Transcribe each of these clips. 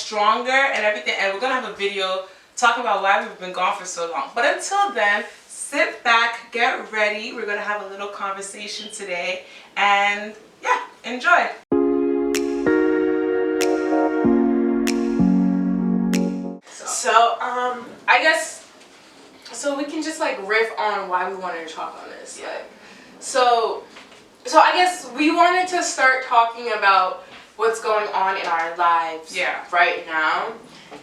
stronger and everything, and we're gonna have a video talking about why we've been gone for so long. But until then, sit back, get ready. We're gonna have a little conversation today, and yeah, enjoy. So I guess so we can just like riff on why we wanted to talk on this. Yeah. Like, so I guess we wanted to start talking about what's going on in our lives right now.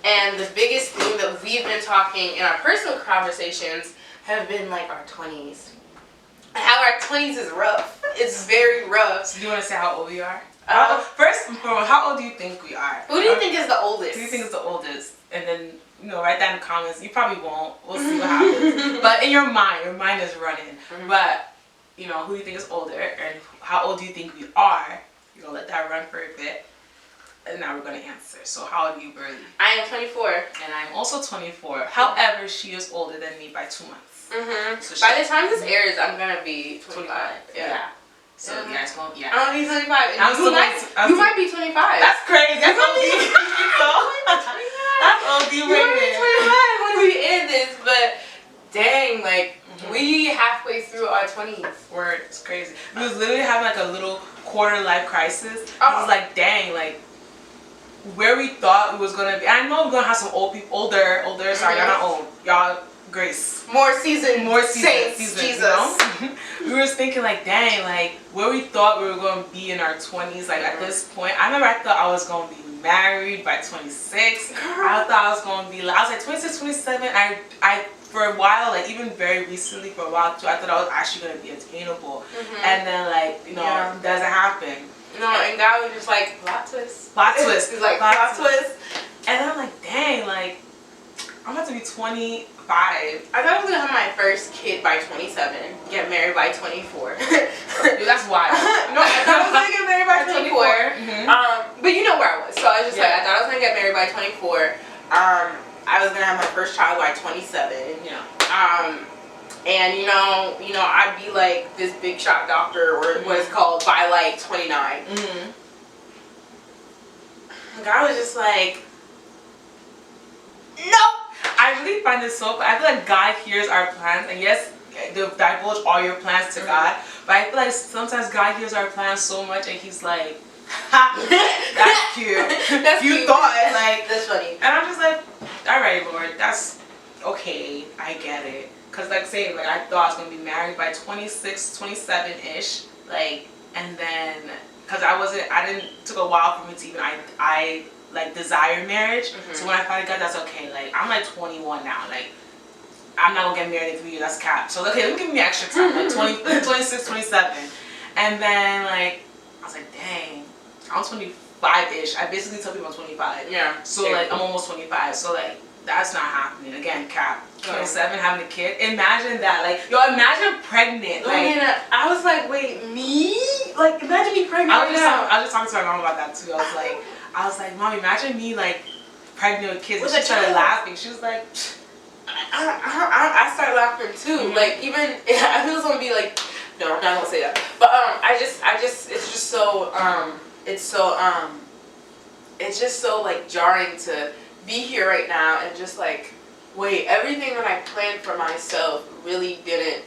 And the biggest thing that we've been talking in our personal conversations have been like our 20s. How our 20s is rough. It's very rough. So do you want to say how old we are? First and foremost, how old do you think we are? Who do you think is the oldest? Who do you think is the oldest? And then, write that in the comments. You probably won't. We'll see what happens. But in your mind is running. But, who do you think is older? And how old do you think we are? You're going to let that run for a bit. And now we're going to answer. So how old are you, Berlyh? I am 24. And I'm also 24. However, she is older than me by 2 months. So by the time this airs, I'm going to be 25. Yeah. So yeah, it's going. Yeah. I'm gonna be 25. And you might be 25. That's crazy. That's OD. That's OD. You might be 25 when we end this, but dang, like we halfway through our 20s. Word, it's crazy. We was literally having like a little quarter life crisis. It was like, dang, like where we thought we was gonna be. I know we're gonna have some old people, older. Sorry, y'all not old. Y'all. Grace. More seasoned saints, Jesus. We were thinking like, dang, like where we thought we were going to be in our 20s, like at this point. I remember I thought I was going to be married by 26. I thought I was going to be, I was like 26, 27. I for a while, like even very recently for a while too, I thought I was actually going to be attainable. And then like, it doesn't happen. No, and God was just like, plot twist. Plot twist. He's like, plot twist. And I'm like, dang, like I'm about to be 25. I thought I was gonna have my first kid by 27, get married by 24. Dude, that's wild. No, I thought I was gonna get married by 24. But you know where I was. So I was just like, I thought I was gonna get married by 24. I was gonna have my first child by 27. Yeah. And I'd be like this big shot doctor, or what it's called, by like 29. God was just like, nope. I really find this so. I feel like God hears our plans, and yes, divulge all your plans to God. But I feel like sometimes God hears our plans so much, and He's like, "Ha, that's cute. That's you cute. thought like that's funny." And I'm just like, "All right, Lord, that's okay. I get it." Cause like saying like I thought I was gonna be married by 26, 27 ish, like, and then cause took a while for me to even I like desire marriage. So when I finally got that's okay, like I'm like 21 now, like I'm not gonna get married in 3 years, that's cap. So okay, let me give me extra time, like 26, 27. And then like I was like, dang, I'm 25-ish. I basically tell people I'm 25. Yeah. So like I'm almost 25. So like that's not happening. Again, cap. 27, having a kid. Imagine that. Like, imagine pregnant. Like, I was like, wait, me? Like, imagine me pregnant I was just talking to my mom about that too. I was like, Mom, imagine me like pregnant with kids. And she started laughing. She was like, I started laughing too. Like, even I feel it's gonna be like, no, I'm not gonna say that. But it's just so it's just so like jarring to be here right now and just like, wait, everything that I planned for myself really didn't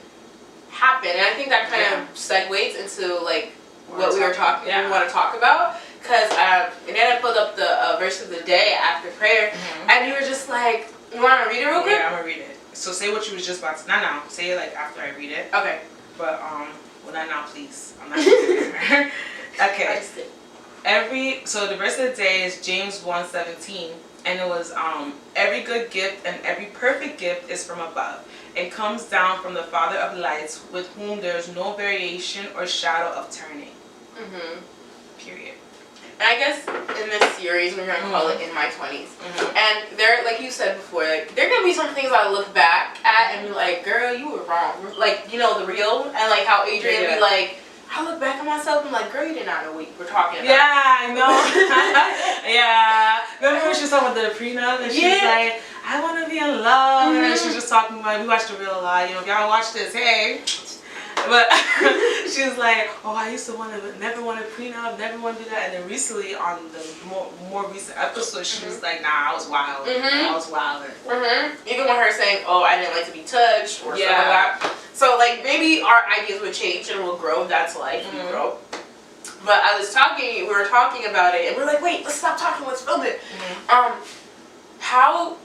happen. And I think that kind of segues into like what we want to talk about. Because and then I pulled up the verse of the day after prayer, and you were just like, you want to read it real quick? Yeah, I'm gonna read it. So say what you was just about to. Not now. Say it like after I read it. Okay. But well, not now, please. I'm not gonna Okay. So the verse of the day is James 1:17. And it was, every good gift and every perfect gift is from above. It comes down from the Father of lights, with whom there is no variation or shadow of turning. Period. And I guess in this series, we're going to call it In My 20s. And there, like you said before, like, there are going to be some things I look back at and be like, girl, you were wrong. Like, the real, and like how Adrian would be like, I look back at myself and I'm like, girl, you did not know what you were talking about. Yeah, I know. Yeah. Remember when she was talking about the prenup and she was like, I want to be in love. And then she was just talking about, we watched The Real Lie. If y'all watch this, hey. But she was like, oh, I used to never want to prenup, never want to do that. And then recently, on the more recent episode, she was like, nah, I was wild. I was wild. Even with her saying, oh, I didn't like to be touched or something like that. So like maybe our ideas would change and we'll grow. That's life. We grow. But we were talking about it, and we're like, wait, let's stop talking, let's film it. How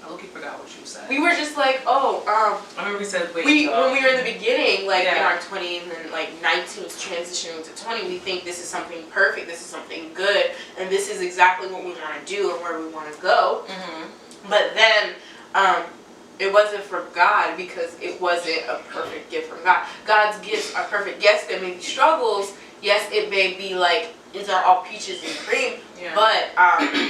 I look, forgot what you said. We were just like, I remember we said, wait. When we were in the beginning, like in our 20s and like 19s transitioning to 20, we think this is something perfect, this is something good, and this is exactly what we want to do and where we want to go. But then, it wasn't from God because it wasn't a perfect gift from God. God's gifts are perfect. Yes, there may be struggles. Yes, it may be like, it's not all peaches and cream. But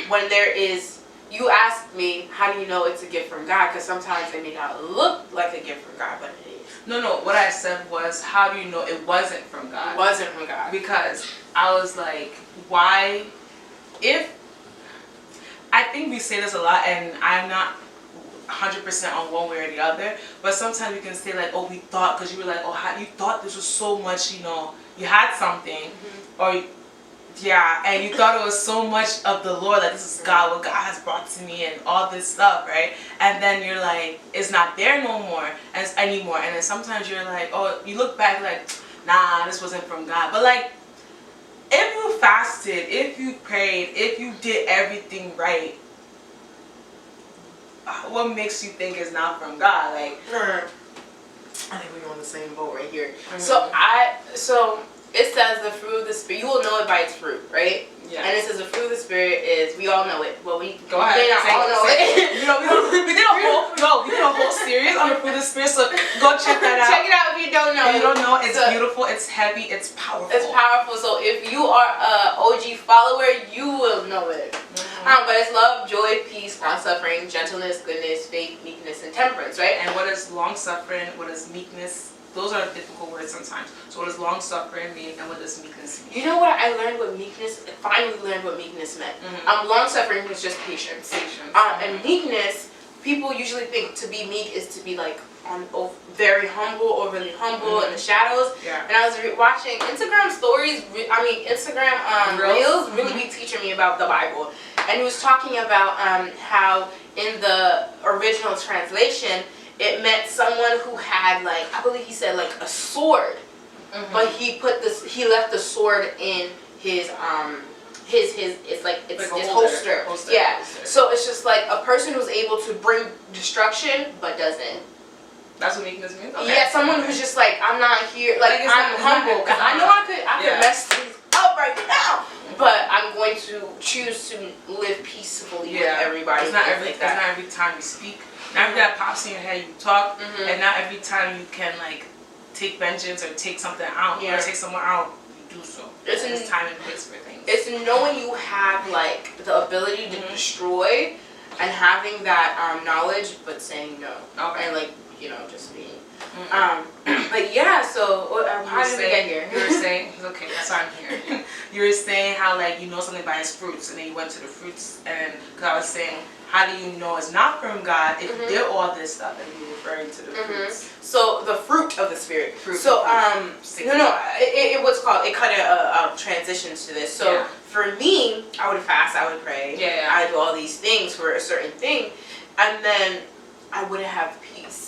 when there is, you asked me, how do you know it's a gift from God? Because sometimes it may not look like a gift from God, but it is. No, what I said was, how do you know it wasn't from God? It wasn't from God. Because I was like, why? I think we say this a lot, and I'm not 100% on one way or the other, but sometimes we can say like, oh, we thought, because you were like, oh, how you thought this was so much, you know, you had something, or and you thought it was so much of the Lord, like this is God, what God has brought to me, and all this stuff, right? And then you're like, it's not there no more anymore. And then sometimes you're like, oh, you look back like, nah, this wasn't from God. But like, if you fasted, if you prayed, if you did everything right, what makes you think it's not from God? Like, I think we're on the same boat right here. So it says the fruit of the Spirit. You will know it by its fruit, right? Yeah. And it says the fruit of the Spirit is, we all know it. Well, we go ahead. May not all know it. You know, we did a whole series on the fruit of the Spirit. So go check that out. Check it out if you don't know. If you don't know, it's beautiful. It's heavy. It's powerful. It's powerful. So if you are a OG follower, you will know it. But it's love, joy, peace, long-suffering, gentleness, goodness, faith, meekness, and temperance, right? And what is long-suffering? What is meekness? Those are difficult words sometimes. So what does long-suffering mean, and what does meekness mean? You know what I learned what meekness, finally learned what meekness meant. Long-suffering was just patience. And meekness, people usually think to be meek is to be like very humble, overly humble in the shadows. And I was watching Instagram stories, Instagram Reels really be teaching me about the Bible. And he was talking about how in the original translation, it meant someone who had, like, I believe he said like a sword, but he left the sword in his holster. So it's just like a person who's able to bring destruction but doesn't. That's what meekness means? Okay. Yeah, someone who's just like, I'm not here, like I'm humble, because I know I could mess things up right now, but I'm going to choose to live peacefully with everybody. It's not every time you speak. Not every that pops in your head you talk, and not every time you can like take vengeance or take something out or take someone out, you do so. It's time and place for things. It's knowing you have like the ability to destroy, and having that knowledge, but saying no. And like, you know, just being. But yeah, so how did we get here? You were saying, okay, that's why I'm here. You were saying how like you know something by its fruits, and then you went to the fruits, and because I was saying, how do you know it's not from God if you did all this stuff and you're referring to the fruits? So the fruit of the Spirit. It was called. It kind of transitions to this. So for me, I would fast, I would pray, I would do all these things for a certain thing, and then I wouldn't have peace.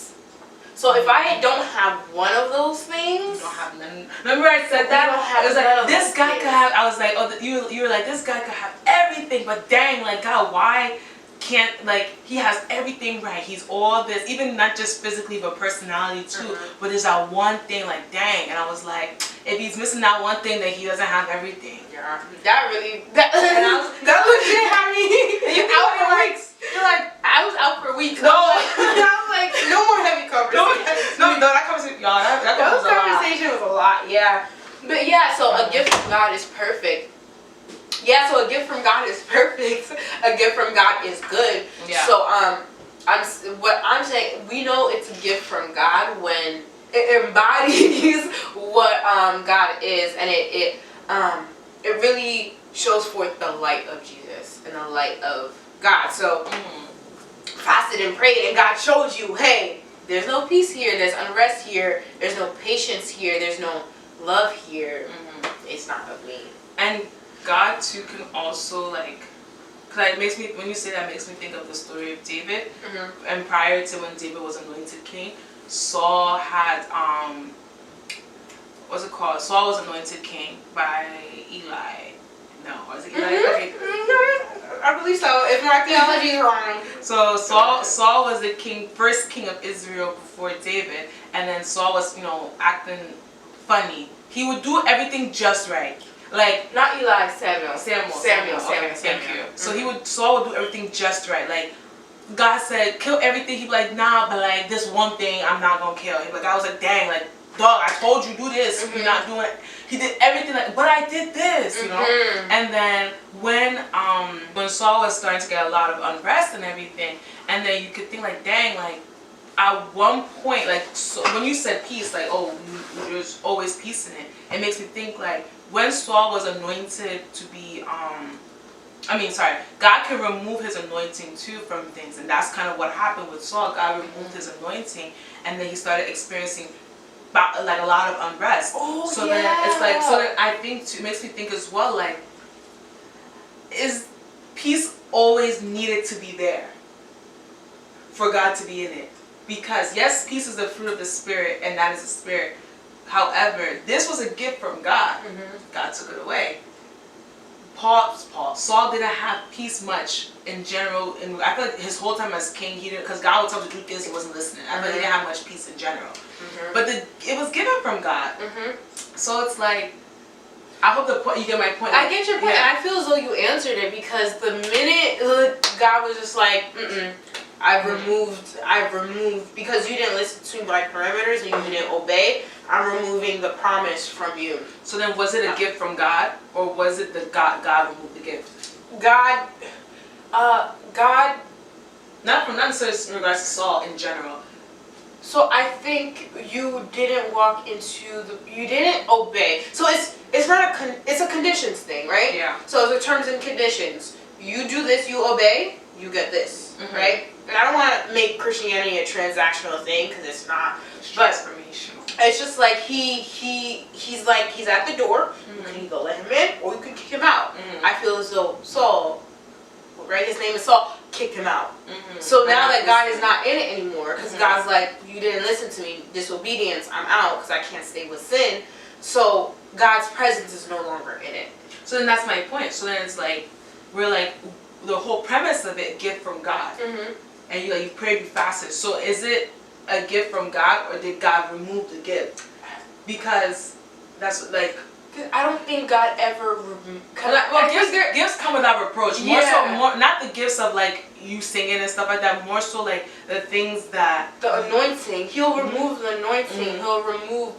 So if I don't have one of those things, you don't have none. Remember I said that? It was like this guy could have. I was like, oh, you were like, this guy could have everything, but dang, like God, why can't, like, he has everything right, he's all this, even not just physically but personality too, but there's that one thing, like dang. And I was like, if he's missing that one thing, then he doesn't have everything. That legit had me. And you out for weeks. You're like, I was out for weeks. No. I was like, no more heavy conversation. No, that conversation, y'all, that conversation was a lot, But yeah, so a gift from God is perfect. Yeah, so a gift from God is perfect. A gift from God is good. So what I'm saying, we know it's a gift from God when it embodies what God is, and it really shows forth the light of Jesus and the light of God. So fasted and prayed, and God showed you, hey, there's no peace here, there's unrest here, there's no patience here, there's no love here, it's not of me. And God too can also like, cause it makes me, when you say that, it makes me think of the story of David. And prior to when David was anointed king, Saul had what's it called? Saul was anointed king by Eli. No, was it Eli? Okay. I believe so. If my theology is wrong. So Saul was the first king of Israel before David, and then Saul was, acting funny. He would do everything just right. Like, not Eli, Samuel. Okay, thank you. So Saul would do everything just right. Like, God said, kill everything. He'd be like, nah, but like this one thing I'm not gonna kill. Like, I was like, dang, like, dog, I told you do this. You're not doing it. He did everything like, but I did this, And then when Saul was starting to get a lot of unrest and everything, and then you could think like, dang, like at one point, like, so when you said peace, like, oh, there's always peace in it. It makes me think like when Saul was anointed to be God can remove his anointing too from things, and that's kind of what happened with Saul. God removed his anointing, and then he started experiencing like a lot of unrest. Then it's like, so then I think too, it makes me think as well, like, is peace always needed to be there for God to be in it? Because yes, peace is the fruit of the Spirit, and that is the Spirit. However, this was a gift from God. God took it away. Saul didn't have peace much in general, and I feel like his whole time as king, he didn't, because God would tell him to do things, he wasn't listening. I feel like he didn't have much peace in general. But it was given from God. So it's like, I hope you get my point. I get your point, and I feel as though you answered it, because the minute God was just like, I've removed, because you didn't listen to my parameters and you didn't obey, I'm removing the promise from you. So then was it a gift from God, or was it that God removed the gift? God, not necessarily in regards to Saul in general. So I think you didn't you didn't obey. So it's not it's a conditions thing, right? Yeah. So the terms and conditions. You do this, you obey, you get this, right? And I don't want to make Christianity a transactional thing, because it's not. Transformational. It's just like he's at the door. You can either let him in or you can kick him out. I feel as though Saul, right? His name is Saul. Kicked him out. So now that God is not in it anymore, because God's like, you didn't listen to me, disobedience, I'm out, because I can't stay with sin. So God's presence is no longer in it. So then that's my point. So then it's like, we're like, the whole premise of it, gift from God. And you prayed, you fasted. So is it a gift from God, or did God remove the gift? Because that's like, I don't think God ever. Gifts come without reproach. More not the gifts of like you singing and stuff like that. More so like the things that the anointing. He'll remove the anointing. He'll remove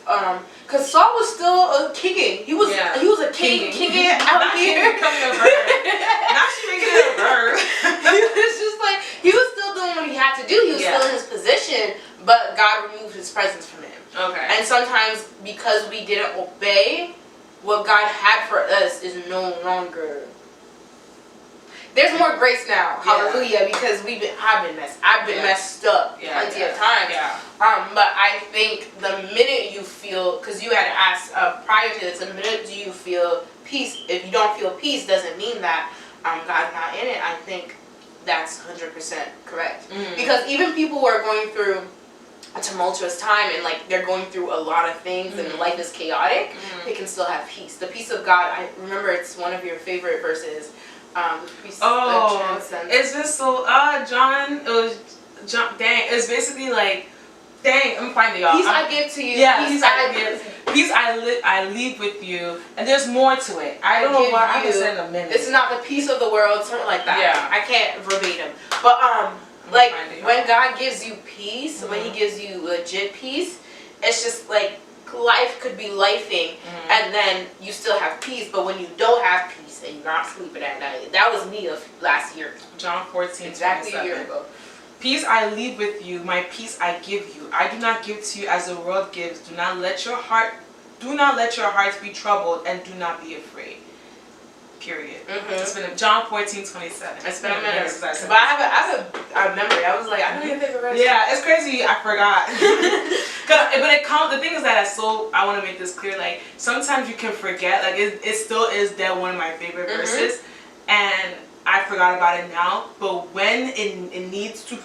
because Saul was still kicking. He was a king kicking out here. Not making it a verb. He was just like, he was still doing what he had to do. He was still in his position, but God removed his presence from him. Okay. And sometimes because we didn't obey, what God had for us is no longer. There's more grace now, hallelujah, because I've been messed up plenty of times. But I think the minute you feel, because you had asked prior to this, the minute you feel peace, if you don't feel peace, doesn't mean that God's not in it. I think that's 100% correct. Because even people who are going through a tumultuous time and like they're going through a lot of things and life is chaotic, they can still have peace. The peace of God, I remember it's one of your favorite verses. The peace that transcends. It's just so John, dang, it's basically like, dang, I'm finding y'all. Peace I give to you. Yeah, peace I leave with you, and there's more to it. I don't know why I can say in a minute. This is not the peace of the world, something like that. Yeah. I can't verbatim, but like when God gives you peace, when He gives you legit peace, it's just like life could be lifing, and then you still have peace. But when you don't have peace and you're not sleeping at night, that was me of last year. John 14, exactly 27. a year ago. Peace I leave with you, my peace I give you. I do not give to you as the world gives. Do not let your hearts be troubled, and do not be afraid. Period. It's been John 14:27. It's been a minute. But I have a memory. I was like, I don't even think the verse. Yeah, it's crazy. I forgot. But it counts. The thing is that I want to make this clear. Like sometimes you can forget. Like it still is that one of my favorite verses, and I forgot about it now. But when it needs to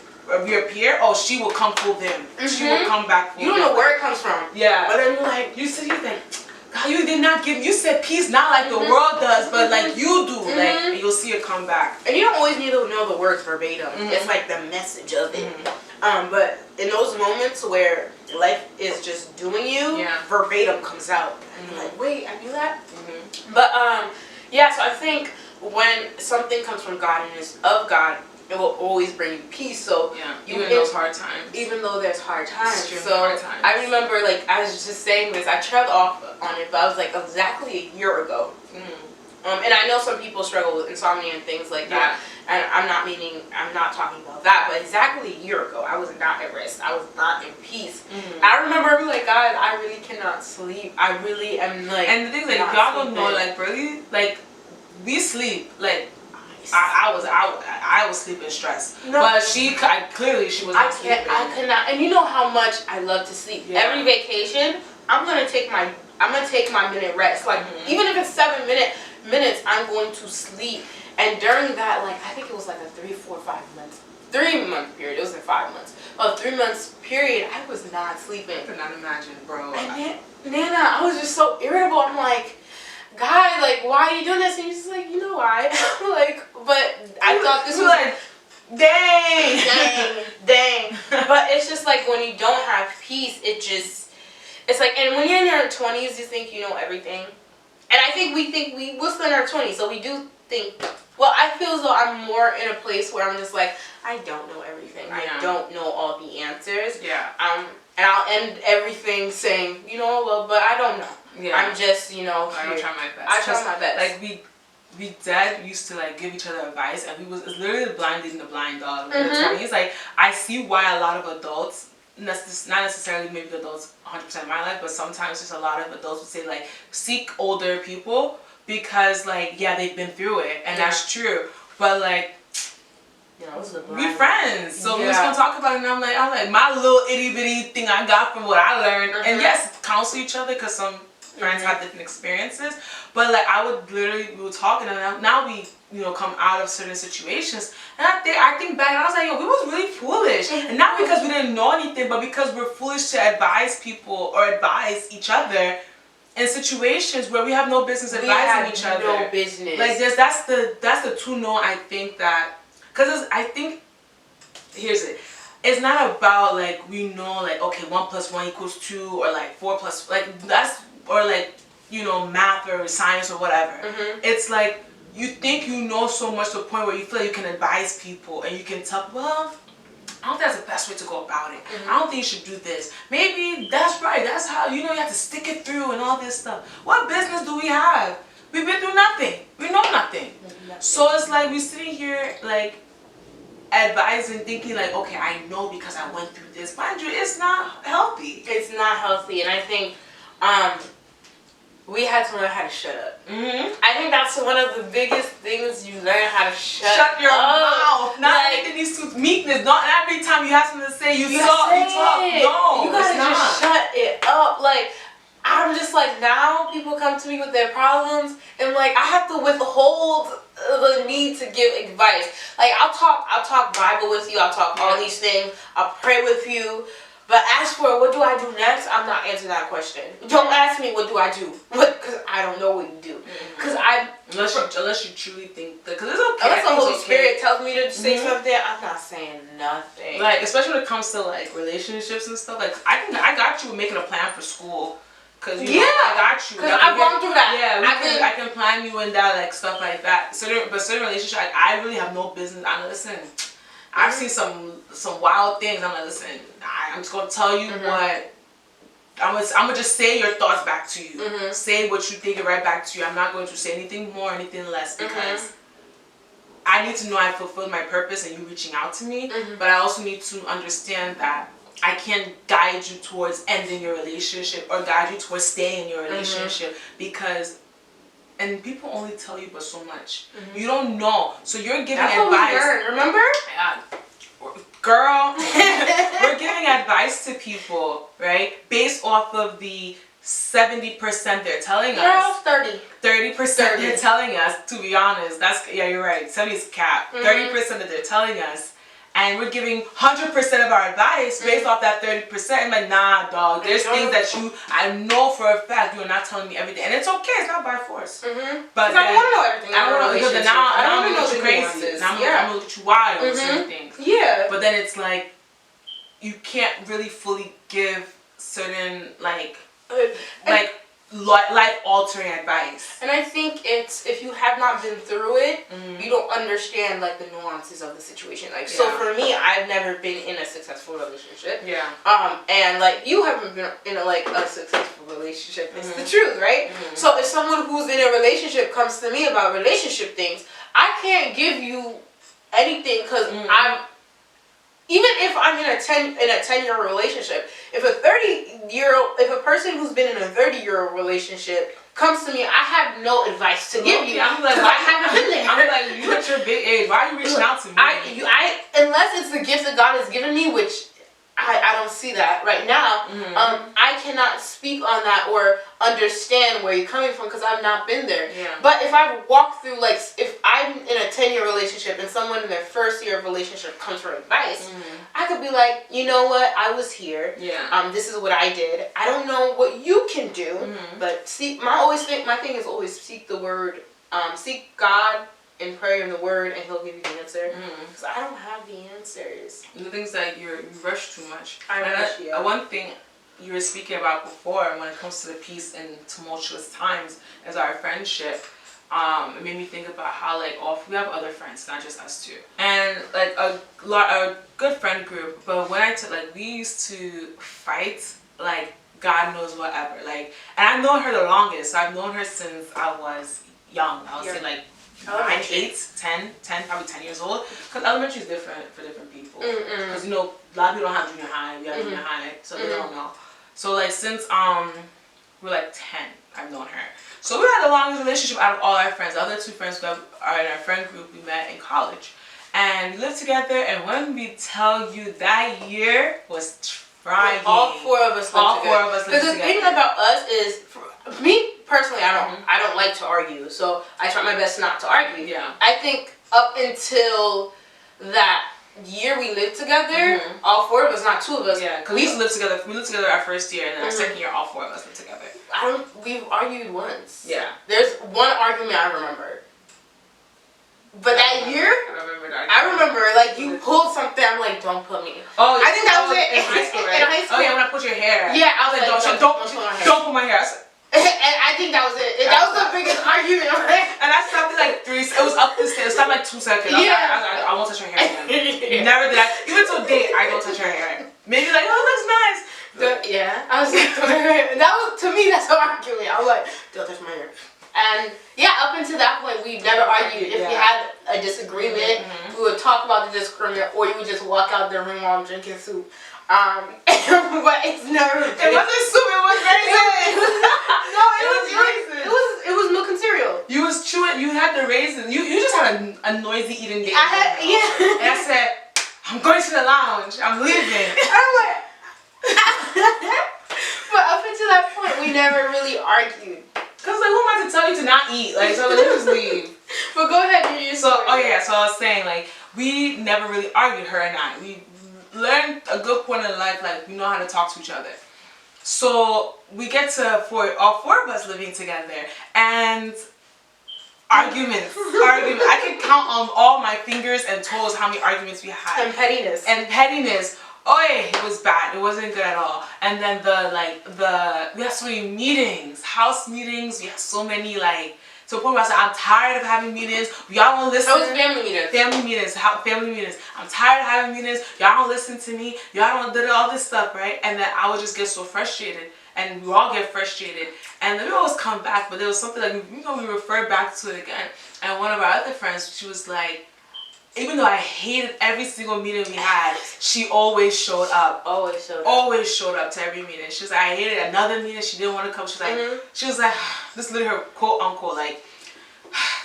reappear, oh, she will come full them. She will come back full. You don't know where it comes from. Yeah. But then you're like, you think, God, you did not give. You said peace, not like the world does, but like you do. Like and you'll see it come back. And you don't always need to know the words verbatim. It's like the message of it. But in those moments where life is just doing you, verbatim comes out. And you're like, wait, I knew that. But yeah. So I think when something comes from God and is of God, it will always bring you peace. So even in those hard times. Even though there's hard times. So hard times. I remember, like, I was just saying this. I trailed off on it, but I was like exactly a year ago. And I know some people struggle with insomnia and things like that. And I'm not talking about that, but exactly a year ago, I was not at rest. I was not in peace. I remember being like, God, I really cannot sleep. I really am like. And the thing is, like, if y'all don't know, like, really, like, we sleep, like. I was sleeping stressed. No. But clearly she was not sleeping. I could not. And you know how much I love to sleep. Every vacation, I'm gonna take my minute rest. Like even if it's 7 minutes, I'm going to sleep. And during that, like I think it was like a 3 month period. It wasn't 5 months. A 3 months period, I was not sleeping. I could not imagine, bro. And Nana, I was just so irritable. I'm like, God, like, why are you doing this? And he's just like, you know why? Like, but I thought this was like, dang. But it's just like when you don't have peace, it's like, and when you're in your 20s, you think you know everything. And I think we're still in our 20s, so we do think, well, I feel as though I'm more in a place where I'm just like, I don't know everything. I don't know all the answers. And I'll end everything saying, you know, well, but I don't know. I'm just, you know, I try my best. I try my best. Like we dad used to like give each other advice, and it's literally blind leading the blind dog. In the 20s, like I see why a lot of adults, not necessarily maybe the adults 100% of my life, but sometimes just a lot of adults would say like seek older people because like they've been through it, and that's true. But like. We friends, so we just gonna talk about it. And I'm like my little itty bitty thing I got from what I learned, and yes, counsel each other because some friends have different experiences. But like we were talking, and now we come out of certain situations, and I think back, and I was like, yo, we was really foolish, and not because we didn't know anything, but because we're foolish to advise people or advise each other in situations where we have no business advising each other. No business. Like that's the true no. I think that. Because I think, here's it. It's not about like we know like okay 1 + 1 = 2 or like 4 + like that's or like math or science or whatever. It's like you think you know so much to the point where you feel like you can advise people and you can tell well I don't think that's the best way to go about it. I don't think you should do this. Maybe that's right. That's how you have to stick it through and all this stuff. What business do we have? We've been through nothing. We know nothing. So it's like we're sitting here like advising, thinking like, okay, I know because I went through this. Mind you, it's not healthy. It's not healthy, and I think we had to learn how to shut up. I think that's one of the biggest things you learn how to shut your mouth. Not anything needs to meekness. Not every time you have something to say, you talk. No, you gotta just shut it up. Like. I'm just like, now people come to me with their problems and like I have to withhold the need to give advice. Like I'll talk Bible with you, I'll talk all these things, I'll pray with you, but as for what do I do next, I'm not answering that question. Don't ask me what do I do, because I don't know what you do. Because unless you truly think that, because it's okay. Unless the Holy Spirit tells me to say something, I'm not saying nothing. Like especially when it comes to like relationships and stuff. Like I got you making a plan for school. Cause I got you. Cause I've gone through that. Yeah, I can plan you in that, like stuff like that. Certain relationships, I really have no business. Listen, I've seen some wild things. I'm like, listen, I'm just gonna tell you what. I'm gonna just say your thoughts back to you. Say what you think right back to you. I'm not going to say anything more, anything less, because I need to know I fulfilled my purpose and you reaching out to me. But I also need to understand that I can't guide you towards ending your relationship or guide you towards staying in your relationship because and people only tell you but so much. You don't know, so you're giving That's advice. what we learned, remember? Girl, we're giving advice to people, right? Based off of the 70% they're telling us. 30% they're telling us, to be honest. You're right. 70 is cap. 30% that they're telling us. And we're giving 100% of our advice based off that 30%. I'm like, nah, dog. There's things that I know for a fact you're not telling me everything. And it's okay. It's not by force. But I don't want to know everything. I don't want to, because now I'm going to look at you crazy. Nuances. Now I'm going to look at you wild with certain things. Yeah. But then it's like, you can't really fully give certain, like life-altering advice. And I think it's, if you have not been through it, you don't understand like the nuances of the situation. Like, so for me, I've never been in a successful relationship. Yeah. And like you haven't been in a successful relationship. It's the truth, right? So if someone who's in a relationship comes to me about relationship things, I can't give you anything because even if I'm in a 10-year relationship, if a person who's been in a 30-year relationship comes to me, I have no advice to give you. I'm like, I haven't been there. I'm like, you at your big age. Why are you reaching out to me? Unless it's the gift that God has given me, which I don't see that right now. I cannot speak on that or understand where you're coming from because I've not been there. Yeah. But if I've walked through, like, if I'm in a 10-year relationship and someone in their first year of relationship comes for advice, I could be like, you know what, I was here. Yeah. This is what I did. I don't know what you can do, but my thing is always seek the word, seek God in prayer in the word, and He'll give you the answer. Because I don't have the answers. The things that you rush too much. I one thing you were speaking about before, when it comes to the peace in tumultuous times, is our friendship. It made me think about how we have other friends, not just us two, and like a good friend group. But when we used to fight like God knows whatever. And I've known her the longest. So I've known her since I was young. I would say 9, 8, 10, probably 10 years old. Because elementary is different for different people. Because a lot of people don't have junior high. We have junior high, so they don't know. So since we're 10, I've known her. So we had the longest relationship out of all our friends. The other two friends who are in our friend group, we met in college. And we lived together, and when we tell you that year was trying. All four of us lived together. Because the thing about us is, for me personally, I don't like to argue, so I try my best not to argue. Yeah. I think up until that year we lived together, all four of us, not two of us. Yeah, because we used to live together. We lived together our first year, and then our second year, all four of us lived together. We've argued once. Yeah. There's one argument I remember. But that year, I remember, you pulled something. I'm like, don't put me. Oh, I think that was it. In high school, right? In high school. Oh yeah, when I put your hair. Yeah, I was like, don't put my hair. And I think that was it. That was the biggest argument. And I stopped at 3. It was up this day. It stopped 2 seconds. I won't touch her hair again. Never did I. Even to a date, I don't touch her hair. Maybe oh, it looks nice. I was like, that was, to me, that's an argument. I was like, don't touch my hair. And up until that point, we never argued. If we had a disagreement, we would talk about the disagreement, or you would just walk out the room while I'm drinking soup. But it's never. It wasn't soup. It was raisin. No, it was milk and cereal. You was chewing. You had the raisin. You just had a noisy eating day. And I said, I'm going to the lounge. I'm leaving. I'm like. But up until that point, we never really argued. Cause who am I to tell you to not eat? So let's just leave. But go ahead, do your story. So I was saying we never really argued, her and I. We learned a good point in life, we know how to talk to each other. So we get to all four of us living together, and arguments. I can count on all my fingers and toes how many arguments we had. And pettiness. It was bad. It wasn't good at all. And then we had so many meetings, house meetings. We had so many to the point where I said, I'm tired of having meetings. Y'all don't listen. It was family meetings. Family meetings. I'm tired of having meetings. Y'all don't listen to me. Y'all don't do all this stuff, right? And then I would just get so frustrated, and we all get frustrated. And then we always come back, but there was something we refer back to it again. And one of our other friends, she was like, even though I hated every single meeting we had, she always showed up. Always showed up to every meeting. She was like, I hated another meeting. She didn't want to come. She was like, this is literally her quote unquote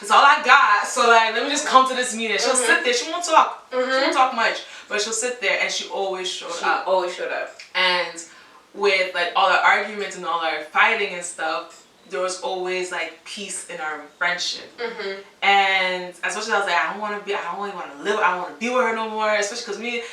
That's all I got. So like, let me just come to this meeting. She'll sit there. She won't talk. She won't talk much, but she'll sit there, and she always showed up. Always showed up. And with like all our arguments and all our fighting and stuff, there was always like peace in our friendship. And especially I was like, I don't really want to live, I don't want to be with her no more. Especially because me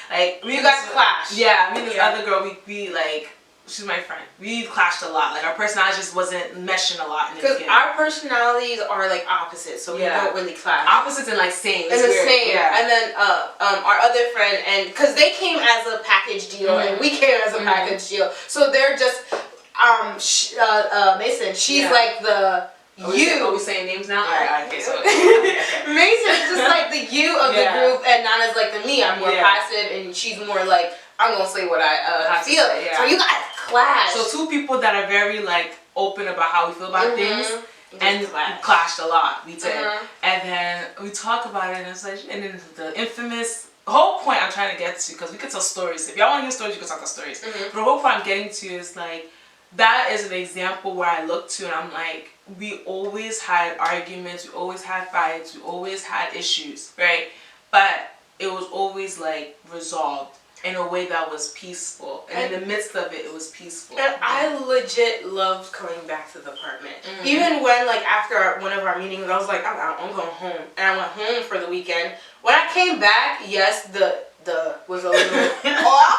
you guys clashed. Yeah, me and this other girl, we like, she's my friend. We clashed a lot. Like our personality just wasn't meshing a lot. Because our personalities are like opposites, so we don't really clash. Opposites and like same. And the same. Yeah. And then our other friend, and because they came as a package deal, and we came as a package deal, so they're just Mason. She's like the you. Are we saying names now? Yeah. Okay, so Mason's just like the you of the group, and Nana's like the me. I'm more passive, and she's more like, I'm gonna say what I feel. So you guys clash. So two people that are very like open about how we feel about things, and clashed a lot. We did, and then we talk about it, and it's like, and then the infamous whole point I'm trying to get to, because we could tell stories. If y'all want to hear stories, you can talk about stories. But the whole point I'm getting to is like, that is an example where I look to and I'm like, we always had arguments, we always had fights, we always had issues, right? But it was always like resolved in a way that was peaceful. And in the midst of it, it was peaceful. And I legit loved coming back to the apartment. Even when like after one of our meetings, I was like, I'm out, I'm going home. And I went home for the weekend. When I came back, yes, the was a little off,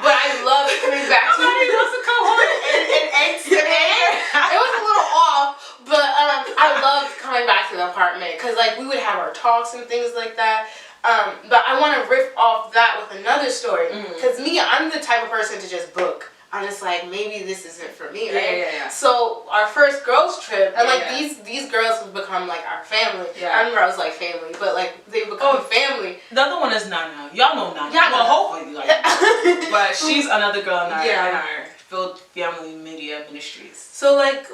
but I loved coming back to come home and Aint. It was a little off, but I loved coming back to the apartment because like we would have our talks and things like that. But I want to riff off that with another story, because I'm the type of person to just book. I'm just like, maybe this isn't for me, right? Yeah. So our first girls trip, and like these girls have become like our family. I remember I was like family, but like they become family. The other one is Naana. Y'all know Naana. Yeah, well, hopefully, like, but she's another girl in our Field Family Media Ministries. So like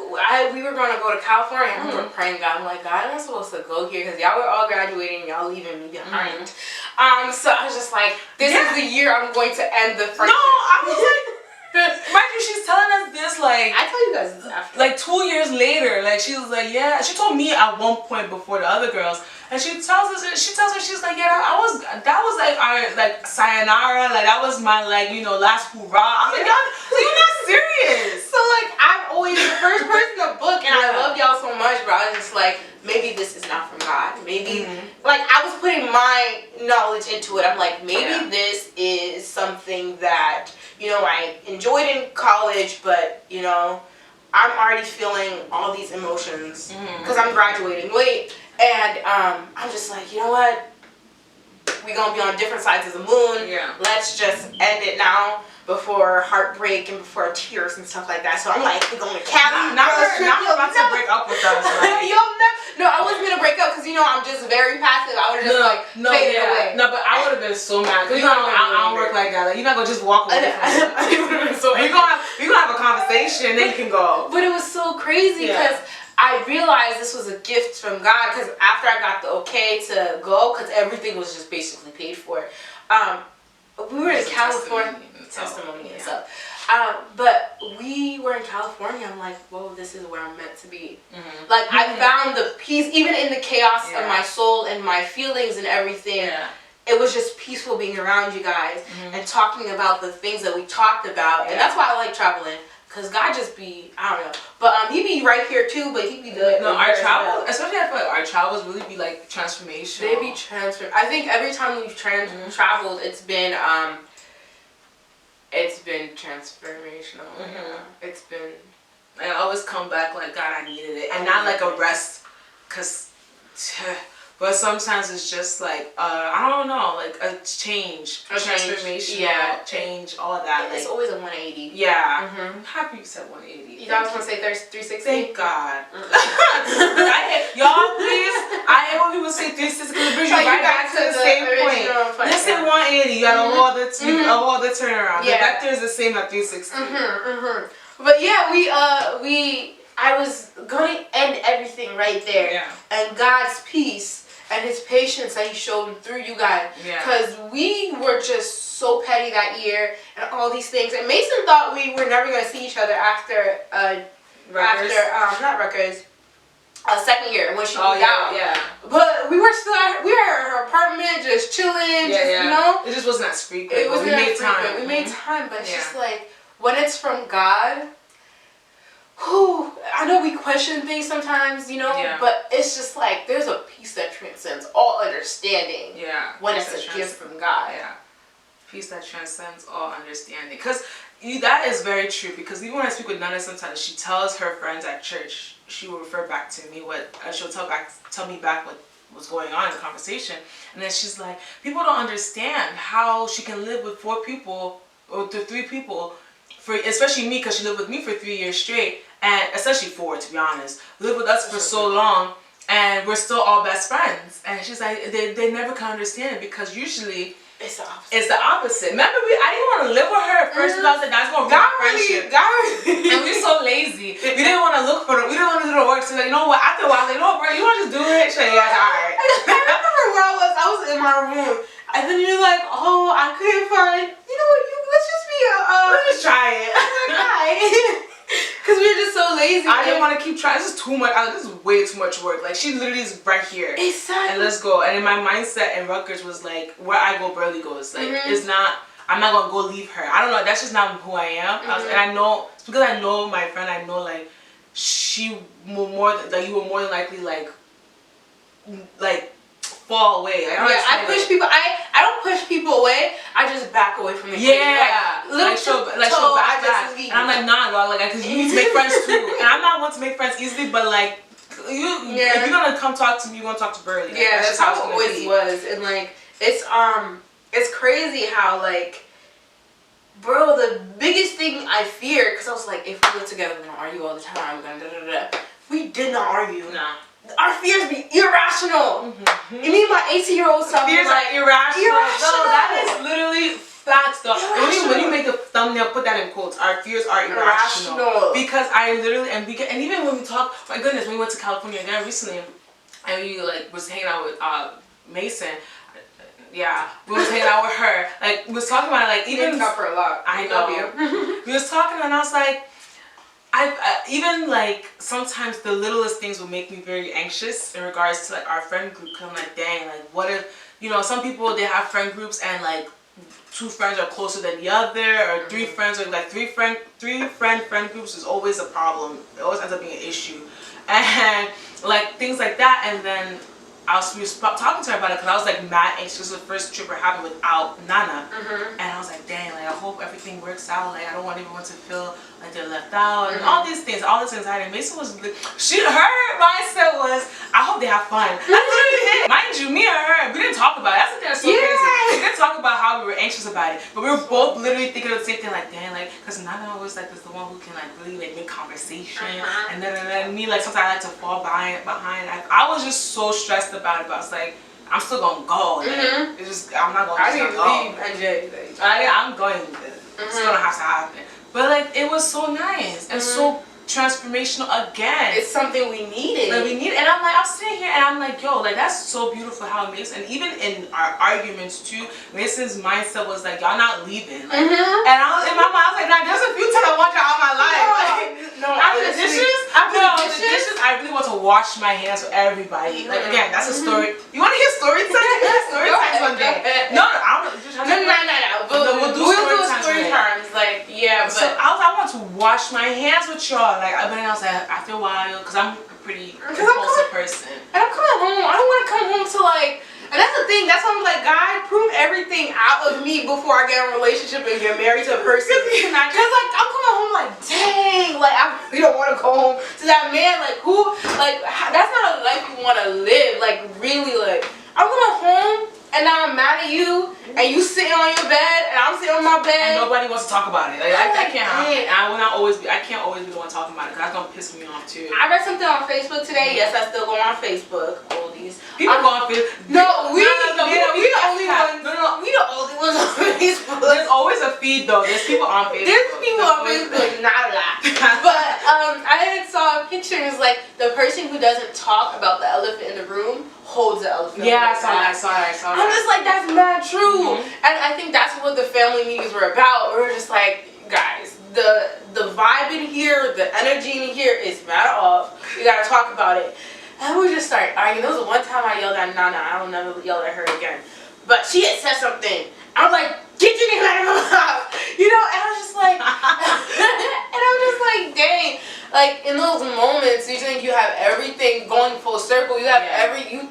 we were gonna go to California. I remember praying God. I'm like, God, I'm not supposed to go here because y'all were all graduating, y'all leaving me behind. So I was just like, this is the year I'm going to end the friendship. No, I was like. Mind you, she's telling us this like, I tell you guys this after. Like 2 years later, like she was like, yeah. She told me at one point before the other girls, and she tells her she's like, yeah, that was like our like sayonara, like that was my like, you know, last hurrah. I'm like, you're not serious. So like I'm always the first person to book, and I love y'all so much, but I was just like, maybe this is not from God. Maybe like I was putting my knowledge into it. I'm like, maybe this is something that, you know, I enjoyed in college, but, you know, I'm already feeling all these emotions because I'm graduating late. And I'm just like, you know what? We're going to be on different sides of the moon. Let's just end it now before heartbreak and before tears and stuff like that. So I'm like, we're going to Cali. Not about to break up with us. Like. No, I wasn't going to break up because, you know, I'm just very passive. I would just fade it away. No, but I would have been so mad. Because, you know, I don't work like that. Like, you're not going to just walk away from me. So you're going to have a conversation, then you can go. But it was so crazy because I realized this was a gift from God, because after I got the okay to go, because everything was just basically paid for, we were in California. Testimony and stuff. But we were in California. I'm like, whoa, this is where I'm meant to be. Like, I found the peace, even in the chaos of my soul and my feelings and everything. It was just peaceful being around you guys and talking about the things that we talked about. And that's why I like traveling. Because God just be, I don't know. But he be right here too, but he be the... No, our travel, especially I feel like our travels really be like transformational. They be transformed. I think every time we've traveled, it's been transformational. It's been... I always come back like, God, I needed it. And not like a rest, because... But sometimes it's just like, I don't know, like a change. A transformation. Change, all of that. It's like, always a 180. Yeah. I'm happy you said 180. You guys want to say 360? Thank God. Y'all, please. I hate when people say 360 because it brings you right back to the same point. Let's say 180. You got all the turnaround. The vector is the same at 360. But yeah, I was going to end everything right there. And God's peace and his patience that he showed through you guys. Because we were just so petty that year and all these things. And Mason thought we were never going to see each other after, not Rutgers, second year when she moved out. Yeah. But we were at her apartment, just chilling, you know. It just wasn't as frequent. It wasn't we made time. We made time, but it's just like when it's from God. Whew, I know we question things sometimes, you know, but it's just like there's a peace that transcends all understanding. Yeah. When it's a gift from God. Yeah. Peace that transcends all understanding. Because that is very true. Because even when I speak with Nana, sometimes she tells her friends at church, she will refer back to me she'll tell me back what was going on in the conversation, and then she's like, people don't understand how she can live with 4 people or 3 people, especially me, because she lived with me for 3 years straight. And especially 4, to be honest, live with us for so long, and we're still all best friends. And she's like, they never can understand it, because usually it's the opposite. It's the opposite. Remember, I didn't want to live with her at first, because I was like, that's gonna ruin friendship. And we were so lazy. We didn't want to look for it. We didn't want to do the work. So like, you know what? After a while, I was like, no, bro, you want to just do it? She's like, yeah, alright. I remember where I was in my room, and then you're like, oh, I couldn't find. You know what? Let's just be let's just try it. Because we were just so lazy. I didn't want to keep trying. This is too much. This is way too much work. Like, she literally is right here. Exactly. And let's go. And in my mindset in Rutgers was like, where I go, Berlyh goes. Like, it's not, I'm not going to go leave her. I don't know. That's just not who I am. And I know, it's because I know my friend, I know, like, you will more than likely, like, fall away. I push people. I don't push people away. I just back away from the she'll back. And I'm like, nah, dog, like, because you need to make friends too. And I'm not one to make friends easily, but like, if you're gonna come talk to me, you're gonna talk to Berlyh. Like, that's how it always was. And like, it's crazy how like, bro, the biggest thing I feared, because I was like, if we live together, we're gonna argue all the time. We're gonna We did not argue. Nah. Our fears be irrational. You mean my 18-year-old self? Fears are irrational. No, that is literally facts, though. When you make the thumbnail, put that in quotes. Our fears are irrational. Because I literally, and even when we talk, my goodness, when we went to California again recently, and we like was hanging out with Mason. Yeah, we was hanging out with her. Like, we was talking about it, like, even talk for a lot. I know. We was talking, and I was like, even like sometimes the littlest things will make me very anxious in regards to like our friend group. Cause I'm like, dang, like what if, you know, some people, they have friend groups and like 2 friends are closer than the other, or 3 friends, or like 3 friend groups is always a problem. It always ends up being an issue, and like things like that. And then we was talking to her about it, because I was like mad anxious. This was the first trip we're having without Nana, and I was like, dang, like I hope everything works out. Like I don't want anyone to feel like they're left out, and all these things, all this anxiety. Mason was, her mindset was, I hope they have fun. That's literally it. Mind you, me and her, we didn't talk about it. That's the thing that's so crazy. We didn't talk about how we were anxious about it, but we were both literally thinking of the same thing. Like, dang, like, because Nana always like is the one who can like really like make conversation, and then me, like sometimes I like to fall behind. I was just so stressed about it, but I was like, I'm still gonna go. Like, it's just, I'm not gonna leave. I'm going. It's gonna have to happen. But like, it was so nice and so transformational again. It's something we needed. Like, we need, and I'm like, I'm sitting here and I'm like, yo, like that's so beautiful how Mason, and even in our arguments too, Mason's mindset was like, y'all not leaving. Like, and I was in my mind, I was like, nah, there's a few times I want y'all out of my life. After the dishes, I really want to wash my hands with everybody. Like again, that's a story. You want to hear story time? Story times one day. No, we'll do story times. Like, yeah, but so I want to wash my hands with y'all. Like, but then I was like, after a while, because I'm a pretty impulsive person. And I'm coming home. I don't want to come home to like, and that's the thing. That's why I'm like, God, prove everything out of me before I get in a relationship and get married to a person. Because like, I'm coming home like, dang, like I really don't want to go home to that man. Like, who? Like, that's not a life you want to live. Like, really, like, I'm coming home and now I'm mad at you, and you sitting on your bed, and I'm sitting on my bed, and nobody wants to talk about it. Like, that can't happen. I can't always be the one talking about it, because that's gonna piss me off too. I read something on Facebook today. Yes, I still go on Facebook. All these people go on Facebook. No, we the only ones. No, we the only ones on Facebook. There's always a feed though. There's people on Facebook. There's people on Facebook, not a lot. But I saw a picture. It's like the person who doesn't talk about the elephant in the room holds the elephant. Yeah, I saw that. I'm just like, that's mad true. And I think that's what the family meetings were about. We were just like, guys, the vibe in here, the energy in here is mad off. We gotta talk about it. And we just started arguing. There was one time I yelled at Nana. I don't never yell at her again. But she had said something. I was like, get your name out of my mouth. You know, and I was just like, and I was just like, dang. Like, in those moments, you think you have everything going full circle. You have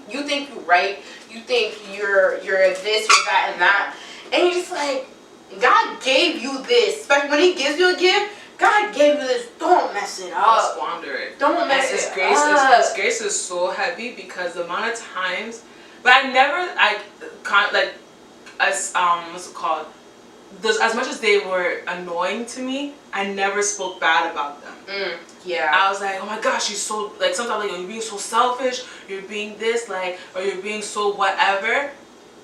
you think you're right. You think you're this, you're that, and that. And you're just like, God gave you this. Especially when he gives you a gift, God gave you this. Don't mess it up. Don't squander it. Don't mess His it grace up. His grace is so heavy because the amount of times, but I never, what's it called? As much as they were annoying to me, I never spoke bad about them. Yeah. I was like, oh my gosh, she's so, like, sometimes like, you're being so selfish, you're being this, like, or you're being so whatever.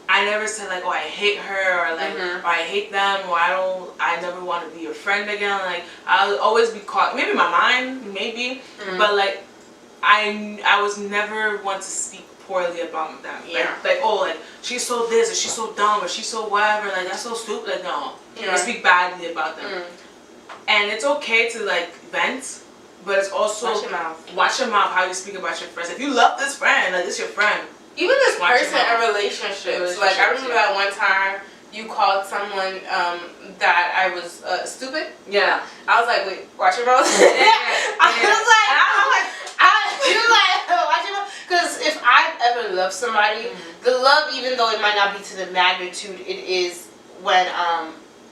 I never said like, oh, I hate her, or like, or I hate them, or I never want to be your friend again. Like, I'll always be caught, maybe in my mind, maybe, but like, I was never one to speak poorly about them. Like, oh, like, she's so this, or she's so dumb, or she's so whatever, like, that's so stupid. Like, no, I speak badly about them. And it's okay to like vent, but it's also watch your mouth how you speak about your friends. If you love this friend, like, this your friend. Even this person in relationships. Like, I remember that one time you called someone that I was stupid. Yeah. I was like, wait, watch your mouth. I was like, you were like, watch your mouth. Because if I've ever loved somebody, the love, even though it might not be to the magnitude it is when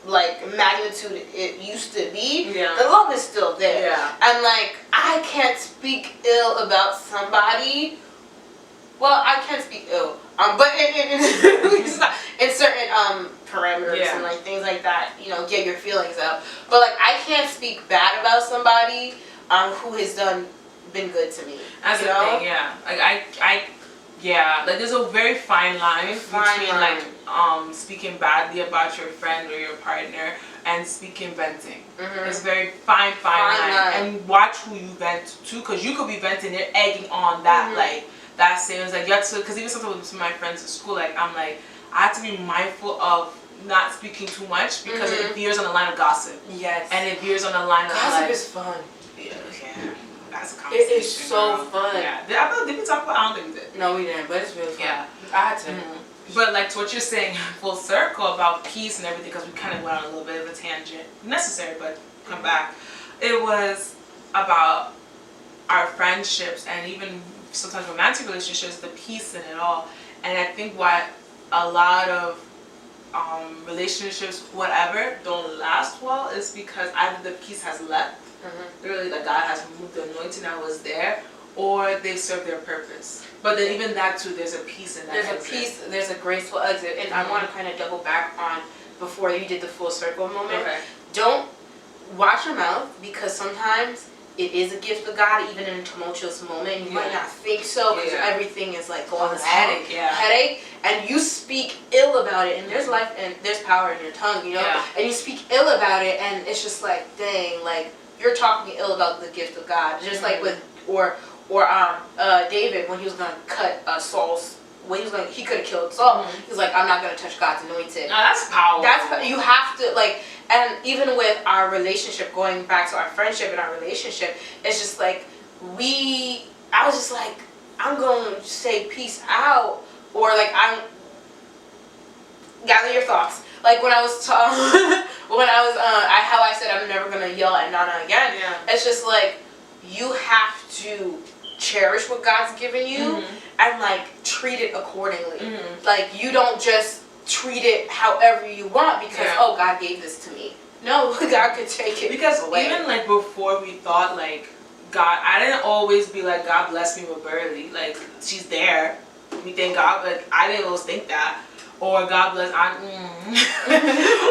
like magnitude it used to be, the love is still there. And like, I can't speak ill about somebody. Well, I can't speak ill, but in certain parameters and like things like that, you know, get your feelings out. But like, I can't speak bad about somebody who has been good to me. That's the thing, Like, like, there's a very fine line between like speaking badly about your friend or your partner and speaking venting. It's very fine line. And watch who you vent to, because you could be venting, they're egging on that like. That same is like, you have to, because even sometimes with my friends at school, like, I'm like, I have to be mindful of not speaking too much because it veers on the line of gossip. Yes. And it veers on the line of gossip is fun. Yeah, that's a conversation. It is so fun. Yeah. Did we talk about? I don't think we did. No, we didn't, but it's really fun. Yeah. I had to. But like, to what you're saying, full circle about peace and everything, because we kind of went on a little bit of a tangent. Necessary, but come back. It was about our friendships and even sometimes romantic relationships, the peace in it all. And I think why a lot of relationships, whatever, don't last well is because either the peace has left, really, that God has removed the anointing that was there, or they serve their purpose. But then even that too, there's a peace in that. There's a peace, there's a graceful exit. And I want to kind of double back on before you did the full circle moment. Don't watch your mouth, because sometimes it is a gift of God, even in a tumultuous moment. You might not think so, because everything is like going headache, and you speak ill about it, and there's life and there's power in your tongue, you know, and you speak ill about it, and it's just like, dang, like, you're talking ill about the gift of God, just like with David, when he was gonna cut Saul's. He could have killed Saul. He's like, I'm not gonna touch God's anointed. No, that's powerful. You have to, like, and even with our relationship, going back to our friendship and our relationship, it's just like I was just like, I'm going to say peace out, or like, gather your thoughts. Like when I was how I said I'm never gonna yell at Nana again. It's just like, you have to cherish what God's given you and like treat it accordingly. Like, you don't just treat it however you want because oh, God gave this to me. No, God could take it because away. Even like before we thought like God, I didn't always be like, God bless me with Berlyh. Like, she's there. We thank God. Like, I didn't always think that. Or God bless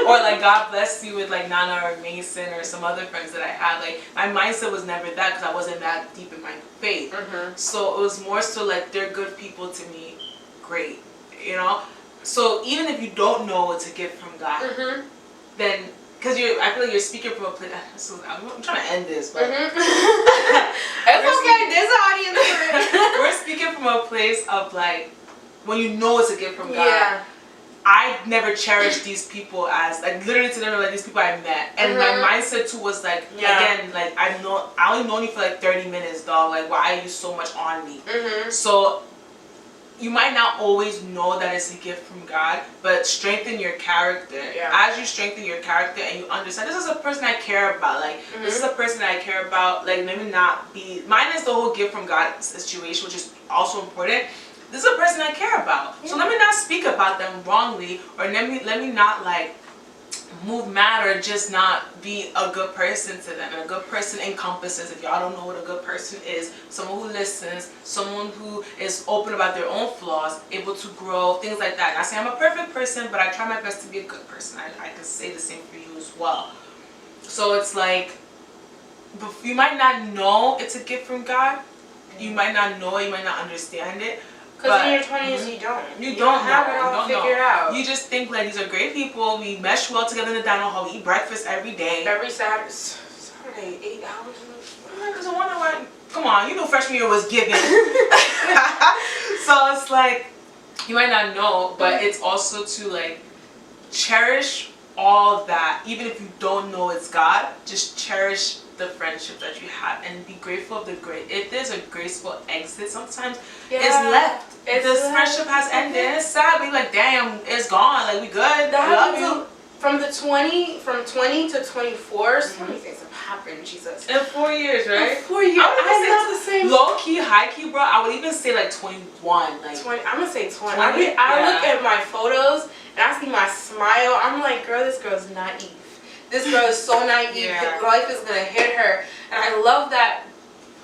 or like, God bless you with like Nana or Mason or some other friends that I had. Like, my mindset was never that, because I wasn't that deep in my faith. So it was more so like, they're good people to me. Great, you know. So even if you don't know it's a gift from God, then because I feel like you're speaking from a place. I'm trying to end this, but it's okay. There's an audience. We're speaking from a place of like, when you know it's a gift from God. I never cherished these people as, like, literally to them, like, these people I met. And my mindset too was like, again, like, I only known you for like 30 minutes, dog. Like, why are you so much on me? So you might not always know that it's a gift from God, but strengthen your character. As you strengthen your character and you understand, this is a person I care about. Like, this is a person I care about. Like, let me not be. Mine is the whole gift from God situation, which is also important. This is a person I care about. So let me not speak about them wrongly, or let me not like move mad or just not be a good person to them. And a good person encompasses, if y'all don't know what a good person is, someone who listens, someone who is open about their own flaws, able to grow, things like that. And I say I'm a perfect person, but I try my best to be a good person. I can say the same for you as well. So it's like, you might not know it's a gift from God. You might not know it, you might not understand it. Because in your 20s, you don't have it all figured out. You just think like these are great people. We mesh well together in the dining hall. We eat breakfast every day. Every Saturday, 8 hours. Because I wonder why. Come on, you know freshman year was given. So it's like, you might not know, but it's also to like cherish all that. Even if you don't know it's God, just cherish the friendship that you have and be grateful of the great. If there's a graceful exit, sometimes it's left. This friendship has ended. It's sad, but you're like, damn, it's gone. Like, we good. That love you. From 20 to 24, so many things have happened, Jesus. In 4 years, right? In 4 years. I would say low key, high key, bro. I would even say like 21. Like 20. I'm gonna say 20. I look at my photos and I see my smile. I'm like, girl, this girl's naive. This girl is so naive. Life is gonna hit her, and I love that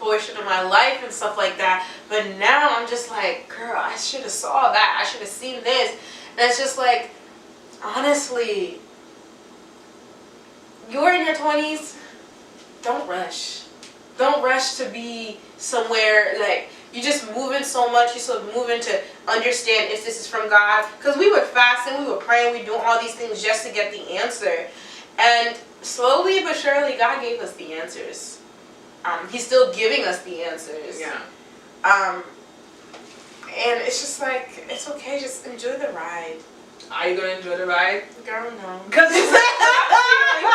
portion of my life and stuff like that. But now I'm just like, girl, I should have saw that. I should have seen this. And it's just like, honestly, you're in your 20s. Don't rush. Don't rush to be somewhere like. You just moving so much. You still moving to understand if this is from God. Because we were fasting, we were praying, we doing all these things just to get the answer. And slowly but surely, God gave us the answers. He's still giving us the answers. And it's just like, it's okay. Just enjoy the ride. Are you gonna enjoy the ride? Girl, no. Because you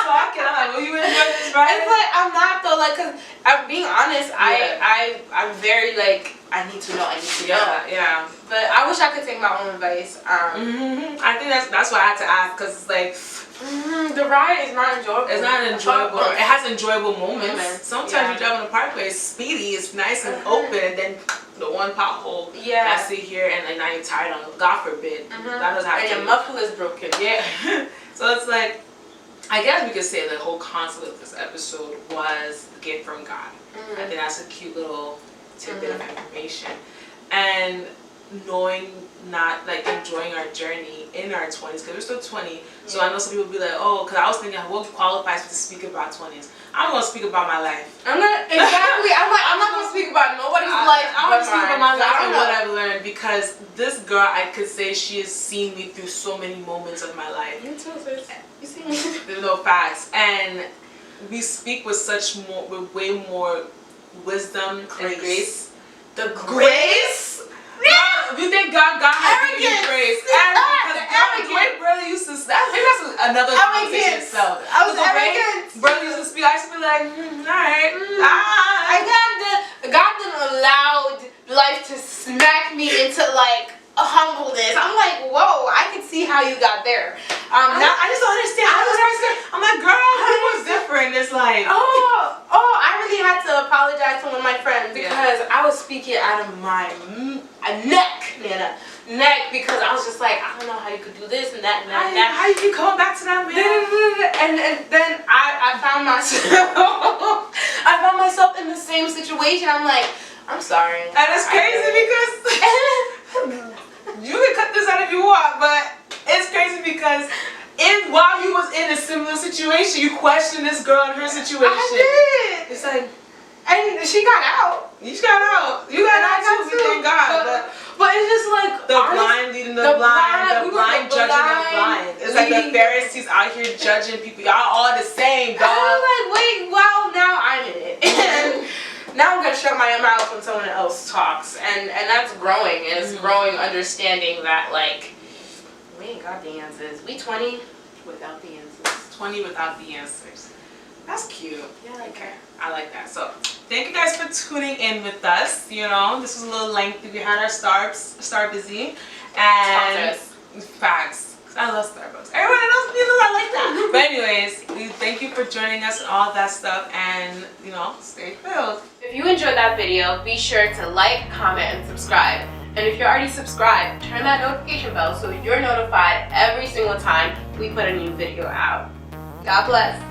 talking. I'm like, will you enjoy this ride? It's like, I'm not though. Like, cause I'm being honest. I'm very like, I need to know. I need to know. Yeah. But I wish I could take my own advice. I think that's why I had to ask, because it's like. The ride is not enjoyable. It's not enjoyable. It has enjoyable moments. Sometimes you drive on the parkway, it's speedy, it's nice and open, and then the one pothole. I sit here and like now you're tired on. God forbid. That doesn't happen. And your muffler is broken. So it's like, I guess we could say the whole concept of this episode was the gift from God. I think that's a cute little tidbit of information. And knowing, not like enjoying our journey in our 20s, because we're still 20. So I know some people be like, oh, because I was thinking, what qualifies to speak about 20s? I'm gonna speak about my life. I'm not gonna speak about nobody's life. I want to speak about my life and what I've learned, because this girl, I could say she has seen me through so many moments of my life. You too, sis. You see me. There's no facts, and we speak with way more wisdom and grace. The grace. If you think God has given you grace, because the way Berlyh used to, maybe that's another conversation itself. I was arrogant. Berlyh used to speak, I used to be like, alright. God done allowed life to smack me into like a humbleness. I'm like, whoa, I can see how you got there. Now I just don't understand. I'm like, girl, it was different. It's like, I really had to apologize to one of my friends because I was speaking out of my neck, Nana. Because I was just like, I don't know how you could do this and that and that and that. How you keep coming back to that, man? And then I found myself in the same situation. I'm like, I'm sorry. And it's crazy because you can cut this out if you want, but it's crazy because while you was in a similar situation, you questioned this girl and her situation. I did. It's like, and she got out. You got out. You got out too. Thank God. But it's just like the blind leading the blind, the blind judging the blind. It's like the Pharisees out here judging people. Y'all all the same, dog. I was like, wait, well, now I'm in it. And now I'm gonna shut my mouth when someone else talks, and that's growing, and it's growing understanding that like We ain't got the answers. We 20 without the answers. 20 without the answers. That's cute. Yeah, Okay, I like that. So thank you guys for tuning in with us. You know, this was a little lengthy. We had our Star Busy and facts. I love Starbucks. Everyone else, you know, I like that. But anyways, we thank you for joining us and all that stuff, and you know, stay filled. If you enjoyed that video, be sure to like, comment, and subscribe. And if you're already subscribed, turn that notification bell so you're notified every single time we put a new video out. God bless.